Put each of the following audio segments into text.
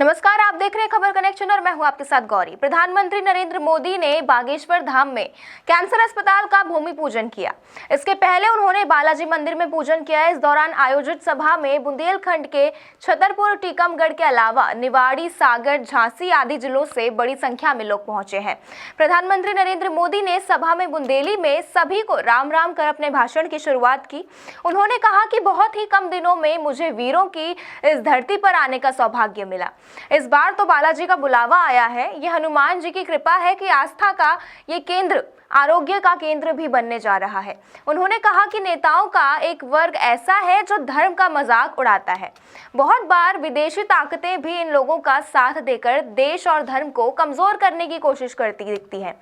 नमस्कार, आप देख रहे हैं खबर कनेक्शन और मैं हूं आपके साथ गौरी। प्रधानमंत्री नरेंद्र मोदी ने बागेश्वर धाम में कैंसर अस्पताल का भूमि पूजन किया। इसके पहले उन्होंने बालाजी मंदिर में पूजन किया। इस दौरान आयोजित सभा में बुंदेलखंड के छतरपुर, टीकमगढ़ के अलावा निवाड़ी, सागर, झांसी आदि जिलों से बड़ी संख्या में लोग पहुंचे हैं। प्रधानमंत्री नरेंद्र मोदी ने सभा में बुंदेली में सभी को राम राम कर अपने भाषण की शुरुआत की। उन्होंने कहा कि बहुत ही कम दिनों में मुझे वीरों की इस धरती पर आने का सौभाग्य मिला। इस बार तो बालाजी का बुलावा आया है। यह हनुमान जी की कृपा है कि आस्था का ये केंद्र आरोग्य का केंद्र भी बनने जा रहा है। उन्होंने कहा कि नेताओं का एक वर्ग ऐसा है जो धर्म का मजाक उड़ाता है। बहुत बार विदेशी ताकतें भी इन लोगों का साथ देकर देश और धर्म को कमजोर करने की कोशिश करती दिखती हैं।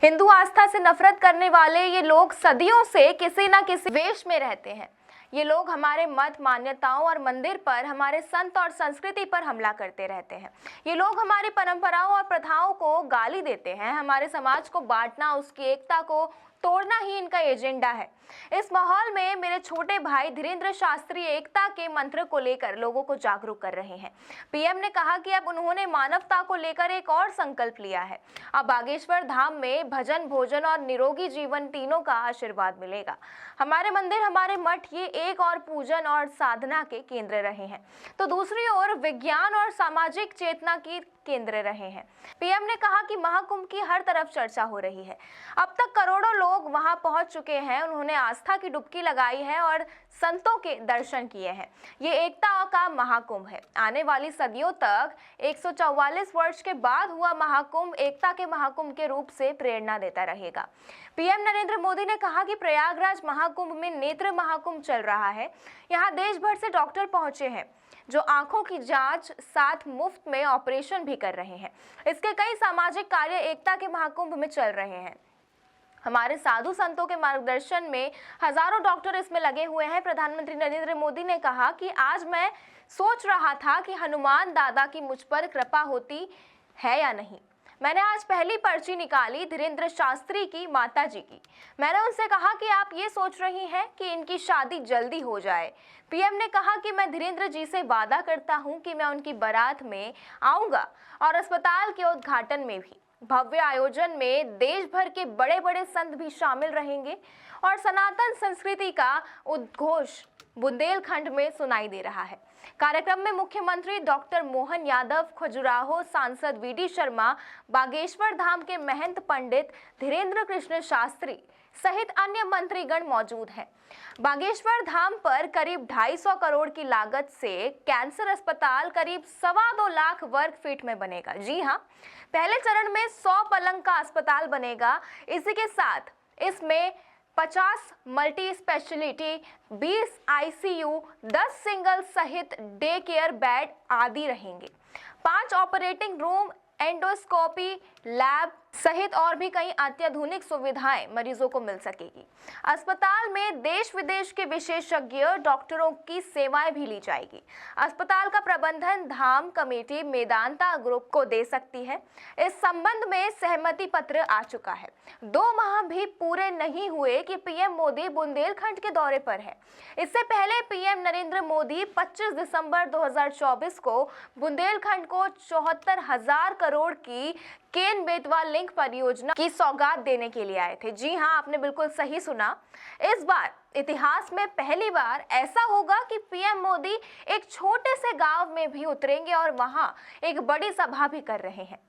हिंदू आस्था से नफरत करने वाले ये लोग सदियों से किसी न किसी वेश में रहते हैं। ये लोग हमारे मत, मान्यताओं और मंदिर पर, हमारे संत और संस्कृति पर हमला करते रहते हैं। ये लोग हमारी परंपराओं और प्रथाओं को गाली देते हैं। हमारे समाज को बांटना, उसकी एकता को तोड़ना ही इनका एजेंडा है। इस माहौल में मेरे छोटे भाई धीरेंद्र शास्त्री एकता के मंत्र को लेकर लोगों को जागरूक कर रहे हैं। पीएम ने कहा कि अब उन्होंने मानवता को लेकर एक और संकल्प लिया है। अब बागेश्वर धाम में भजन, भोजन और निरोगी जीवन तीनों का आशीर्वाद मिलेगा। हमारे मंदिर, हमारे मठ ये एक और पूजन और साधना के केंद्र रहे हैं, तो दूसरी ओर विज्ञान और सामाजिक चेतना की केंद्र रहे हैं। पीएम ने कहा कि महाकुंभ की हर तरफ चर्चा हो रही है। अब तक करोड़ों लोग वहां पहुंच चुके हैं। उन्होंने आस्था की डुबकी लगाई है और संतों के दर्शन किए हैं। ये एकता का महाकुंभ है। आने वाली सदियों तक 144 वर्ष के बाद हुआ महाकुंभ एकता के महाकुंभ के रूप से प्रेरणा देता रहेगा। पीएम नरेंद्र मोदी ने कहा कि प्रयागराज महाकुंभ में नेत्र महाकुंभ चल रहा है। यहाँ देश भर से डॉक्टर पहुंचे हैं जो आंखों की जांच साथ मुफ्त में ऑपरेशन भी कर रहे हैं। इसके कई सामाजिक कार्य एकता के महाकुंभ में चल रहे हैं। हमारे साधु संतों के मार्गदर्शन में हजारों डॉक्टर इसमें लगे हुए हैं। प्रधानमंत्री नरेंद्र मोदी ने कहा कि आज मैं सोच रहा था कि हनुमान दादा की मुझ पर कृपा होती है या नहीं। मैंने आज पहली पर्ची निकाली धीरेंद्र शास्त्री की माता जी की। मैंने उनसे कहा कि आप ये सोच रही हैं कि इनकी शादी जल्दी हो जाए। पीएम ने कहा कि मैं धीरेंद्र जी से वादा करता हूं कि मैं उनकी बारात में आऊंगा और अस्पताल के उद्घाटन में भी। भव्य आयोजन में देश भर के बड़े बड़े संत भी शामिल रहेंगे और सनातन संस्कृति का उद्घोष बुंदेलखंड में सुनाई दे रहा है। कार्यक्रम में मुख्यमंत्री डॉक्टर मोहन यादव, खजुराहो सांसद वीडी शर्मा, बागेश्वर धाम के महंत पंडित धीरेंद्र कृष्ण शास्त्री सहित अन्य मंत्रीगण मौजूद हैं। बागेश्वर धाम पर करीब 250 करोड़ की लागत से कैंसर अस्पताल करीब 2.25 लाख वर्ग फीट में बनेगा। जी हाँ, पहले चरण में 100 पलंग का अस्पताल बनेगा। इसी के साथ इसमें 50 मल्टी स्पेशलिटी, 20 आईसीयू, 10 सिंगल सहित डे केयर बेड आदि रहेंगे। 5 ऑपरेटिंग रूम, एंडोस्कोपी लैब सहित और भी कई अत्याधुनिक सुविधाएं मरीजों को मिल सकेगी। अस्पताल में देश विदेश के विशेषज्ञ डॉक्टरों की सेवाएं भी ली जाएगी। अस्पताल का प्रबंधन धाम कमेटी मेदांता ग्रुप को दे सकती है। इस संबंध में सहमति पत्र आ चुका है। 2 माह भी पूरे नहीं हुए कि पीएम मोदी बुंदेलखंड के दौरे पर है। इससे पहले पीएम नरेंद्र मोदी 25 दिसंबर 2024 को बुंदेलखंड को 74,000 करोड़ की केन बेतवा लिंक परियोजना की सौगात देने के लिए आए थे। जी हाँ, आपने बिल्कुल सही सुना। इस बार इतिहास में पहली बार ऐसा होगा कि पीएम मोदी एक छोटे से गांव में भी उतरेंगे और वहां एक बड़ी सभा भी कर रहे हैं।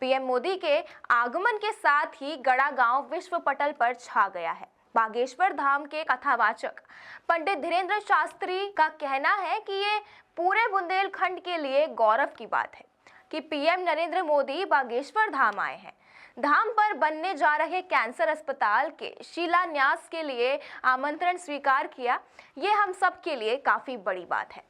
पीएम मोदी के आगमन के साथ ही गड़ा गांव विश्व पटल पर छा गया है। बागेश्वर धाम के कथावाचक पंडित धीरेंद्र शास्त्री का कहना है कि ये पूरे बुंदेलखंड के लिए गौरव की बात है कि पीएम नरेंद्र मोदी बागेश्वर धाम आए हैं। धाम पर बनने जा रहे कैंसर अस्पताल के शिलान्यास के लिए आमंत्रण स्वीकार किया। ये हम सब के लिए काफी बड़ी बात है।